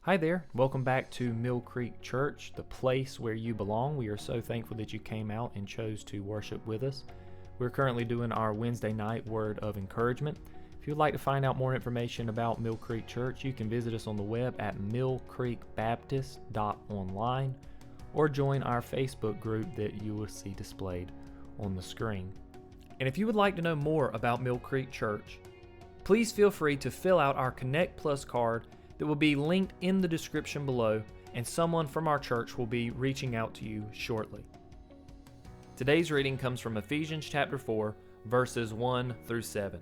Hi there, welcome back to Mill Creek Church, the place where you belong. We are so thankful that you came out and chose to worship with us. We're currently doing our Wednesday night word of encouragement. If you'd like to find out more information about Mill Creek Church, you can visit us on the web at millcreekbaptist.online or join our Facebook group that you will see displayed on the screen. And if you would like to know more about Mill Creek Church, please feel free to fill out our Connect Plus card that will be linked in the description below, and someone from our church will be reaching out to you shortly. Today's reading comes from Ephesians chapter 4, verses 1 through 7.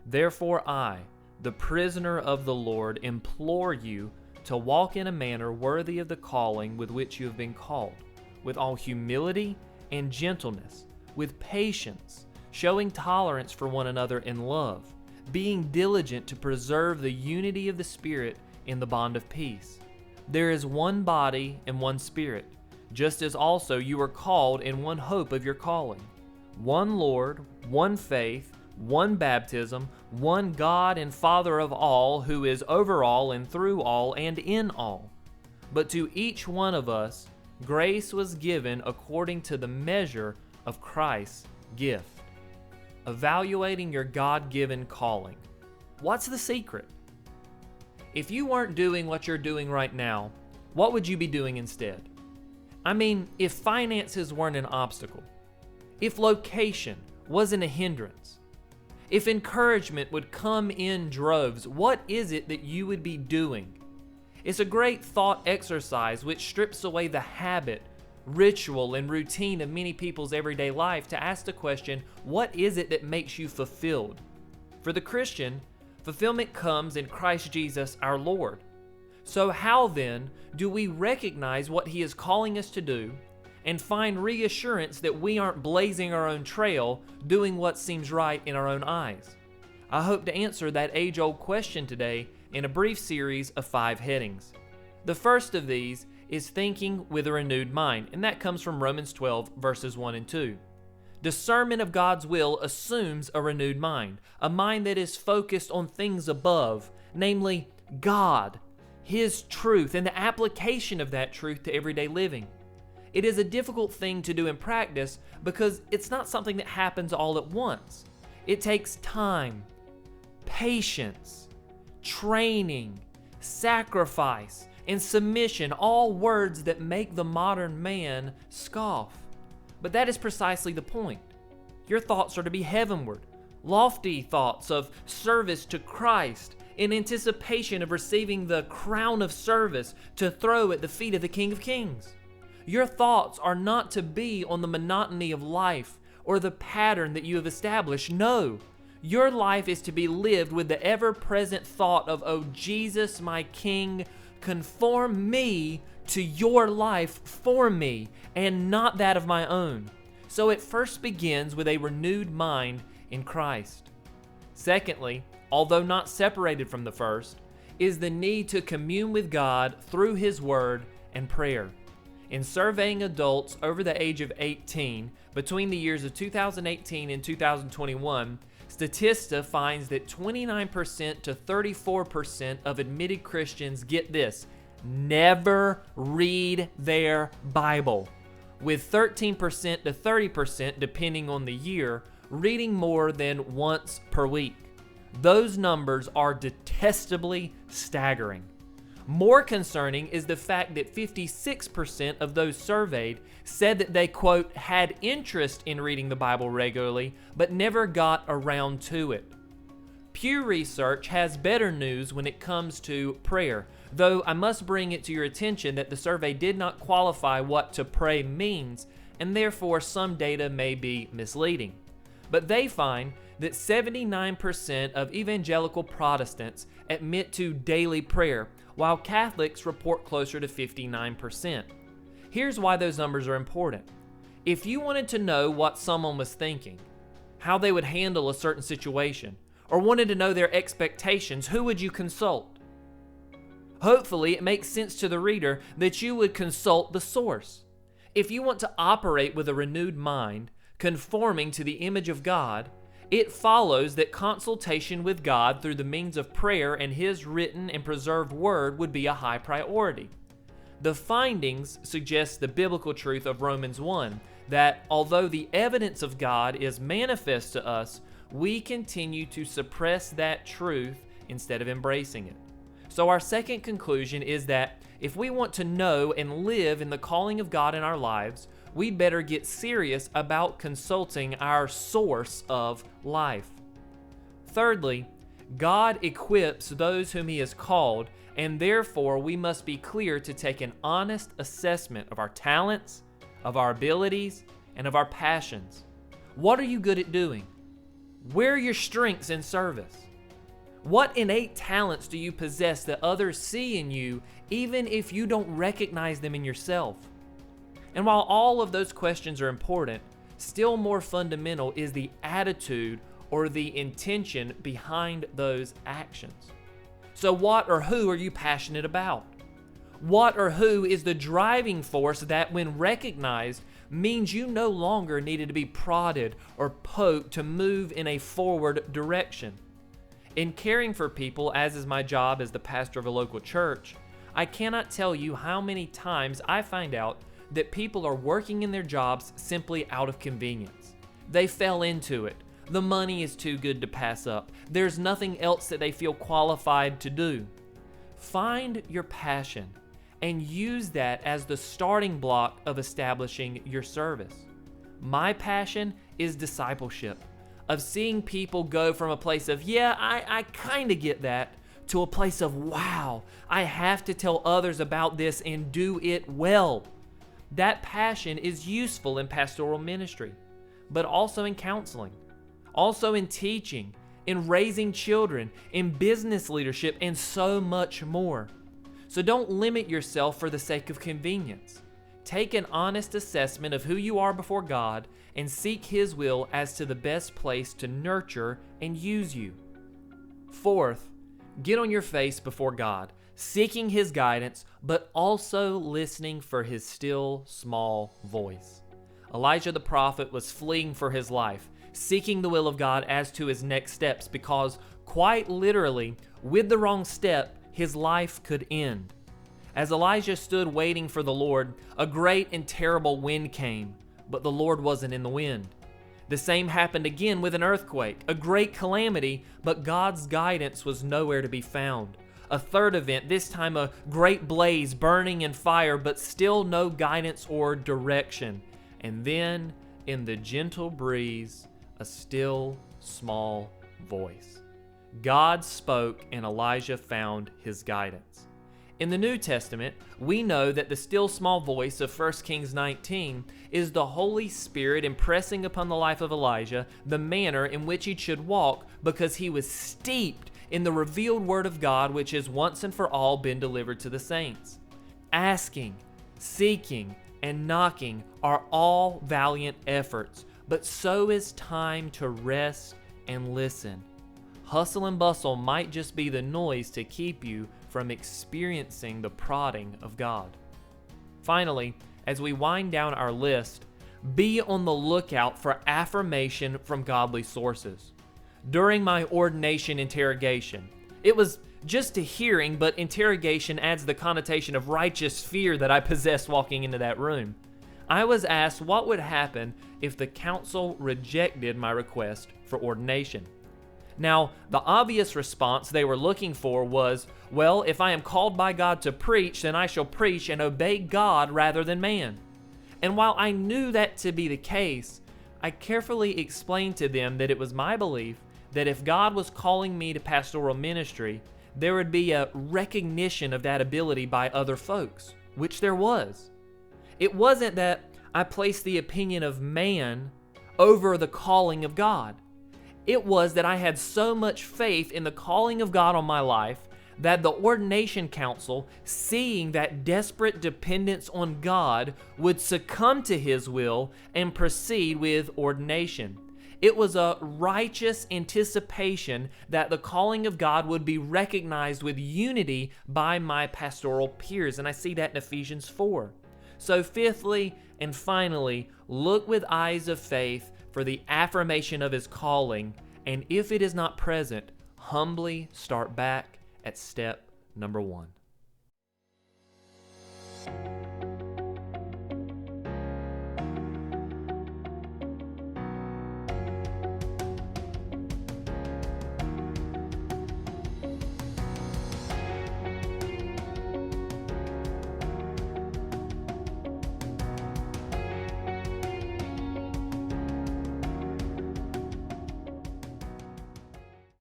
Therefore I, the prisoner of the Lord, implore you to walk in a manner worthy of the calling with which you have been called, with all humility and gentleness, with patience, showing tolerance for one another in love, being diligent to preserve the unity of the Spirit in the bond of peace. There is one body and one Spirit, just as also you are called in one hope of your calling. One Lord, one faith, one baptism, one God and Father of all, who is over all and through all and in all. But to each one of us grace was given according to the measure of Christ's gift. Evaluating your God-given calling. What's the secret? If you weren't doing what you're doing right now, what would you be doing instead? I mean, if finances weren't an obstacle, if location wasn't a hindrance, if encouragement would come in droves, what is it that you would be doing? It's a great thought exercise which strips away the habit, ritual, and routine of many people's everyday life to ask the question, what is it that makes you fulfilled? For the Christian, fulfillment comes in Christ Jesus our Lord. So how then do we recognize what He is calling us to do and find reassurance that we aren't blazing our own trail, doing what seems right in our own eyes? I hope to answer that age-old question today in a brief series of 5 headings. The first of these is thinking with a renewed mind, and that comes from Romans 12, verses 1 and 2. Discernment of God's will assumes a renewed mind, a mind that is focused on things above, namely God, His truth, and the application of that truth to everyday living. It is a difficult thing to do in practice because it's not something that happens all at once. It takes time, patience, training, sacrifice, and submission, all words that make the modern man scoff. But that is precisely the point. Your thoughts are to be heavenward, lofty thoughts of service to Christ in anticipation of receiving the crown of service to throw at the feet of the King of Kings. Your thoughts are not to be on the monotony of life or the pattern that you have established. No, your life is to be lived with the ever-present thought of, oh Jesus, my King, conform me to your life for me and not that of my own. So it first begins with a renewed mind in Christ. Secondly, although not separated from the first, is the need to commune with God through His Word and prayer. In surveying adults over the age of 18 between the years of 2018 and 2021, Statista finds that 29% to 34% of admitted Christians, get this, never read their Bible, with 13% to 30%, depending on the year, reading more than once per week. Those numbers are detestably staggering. More concerning is the fact that 56% of those surveyed said that they, quote, had interest in reading the Bible regularly, but never got around to it. Pew Research has better news when it comes to prayer, though I must bring it to your attention that the survey did not qualify what to pray means, and therefore some data may be misleading. But they find that 79% of evangelical Protestants admit to daily prayer, while Catholics report closer to 59%. Here's why those numbers are important. If you wanted to know what someone was thinking, how they would handle a certain situation, or wanted to know their expectations, who would you consult? Hopefully, it makes sense to the reader that you would consult the source. If you want to operate with a renewed mind, conforming to the image of God, It follows that consultation with God through the means of prayer and His written and preserved Word would be a high priority. The findings suggest the biblical truth of Romans 1, that although the evidence of God is manifest to us, we continue to suppress that truth instead of embracing it. So our second conclusion is that if we want to know and live in the calling of God in our lives, we'd better get serious about consulting our source of life. Thirdly, God equips those whom He has called, and therefore we must be clear to take an honest assessment of our talents, of our abilities, and of our passions. What are you good at doing? Where are your strengths in service? What innate talents do you possess that others see in you, even if you don't recognize them in yourself? And while all of those questions are important, still more fundamental is the attitude or the intention behind those actions. So what or who are you passionate about? What or who is the driving force that, when recognized, means you no longer needed to be prodded or poked to move in a forward direction? In caring for people, as is my job as the pastor of a local church, I cannot tell you how many times I find out that people are working in their jobs simply out of convenience. They fell into it. The money is too good to pass up. There's nothing else that they feel qualified to do. Find your passion and use that as the starting block of establishing your service. My passion is discipleship, of seeing people go from a place of, I kind of get that, to a place of, wow, I have to tell others about this and do it well. That passion is useful in pastoral ministry, but also in counseling, also in teaching, in raising children, in business leadership, and so much more. So don't limit yourself for the sake of convenience. Take an honest assessment of who you are before God and seek His will as to the best place to nurture and use you. Fourth, get on your face before God, seeking His guidance, but also listening for His still, small voice. Elijah the prophet was fleeing for his life, seeking the will of God as to his next steps, because quite literally, with the wrong step, his life could end. As Elijah stood waiting for the Lord, a great and terrible wind came, but the Lord wasn't in the wind. The same happened again with an earthquake, a great calamity, but God's guidance was nowhere to be found. A third event, this time a great blaze burning in fire, but still no guidance or direction. And then, in the gentle breeze, a still, small voice. God spoke and Elijah found his guidance. In the New Testament, we know that the still small voice of 1 Kings 19 is the Holy Spirit impressing upon the life of Elijah the manner in which he should walk, because he was steeped in the revealed word of God, which has once and for all been delivered to the saints. Asking, seeking, and knocking are all valiant efforts, but so is time to rest and listen. Hustle and bustle might just be the noise to keep you from experiencing the prodding of God. Finally, as we wind down our list, be on the lookout for affirmation from godly sources. During my ordination interrogation, it was just a hearing, but interrogation adds the connotation of righteous fear that I possessed walking into that room. I was asked what would happen if the council rejected my request for ordination. Now, the obvious response they were looking for was, well, if I am called by God to preach, then I shall preach and obey God rather than man. And while I knew that to be the case, I carefully explained to them that it was my belief that if God was calling me to pastoral ministry, there would be a recognition of that ability by other folks, which there was. It wasn't that I placed the opinion of man over the calling of God. It was that I had so much faith in the calling of God on my life that the ordination council, seeing that desperate dependence on God, would succumb to His will and proceed with ordination. It was a righteous anticipation that the calling of God would be recognized with unity by my pastoral peers, and I see that in Ephesians 4. So fifthly and finally, look with eyes of faith for the affirmation of his calling, and if it is not present, humbly start back at step number 1.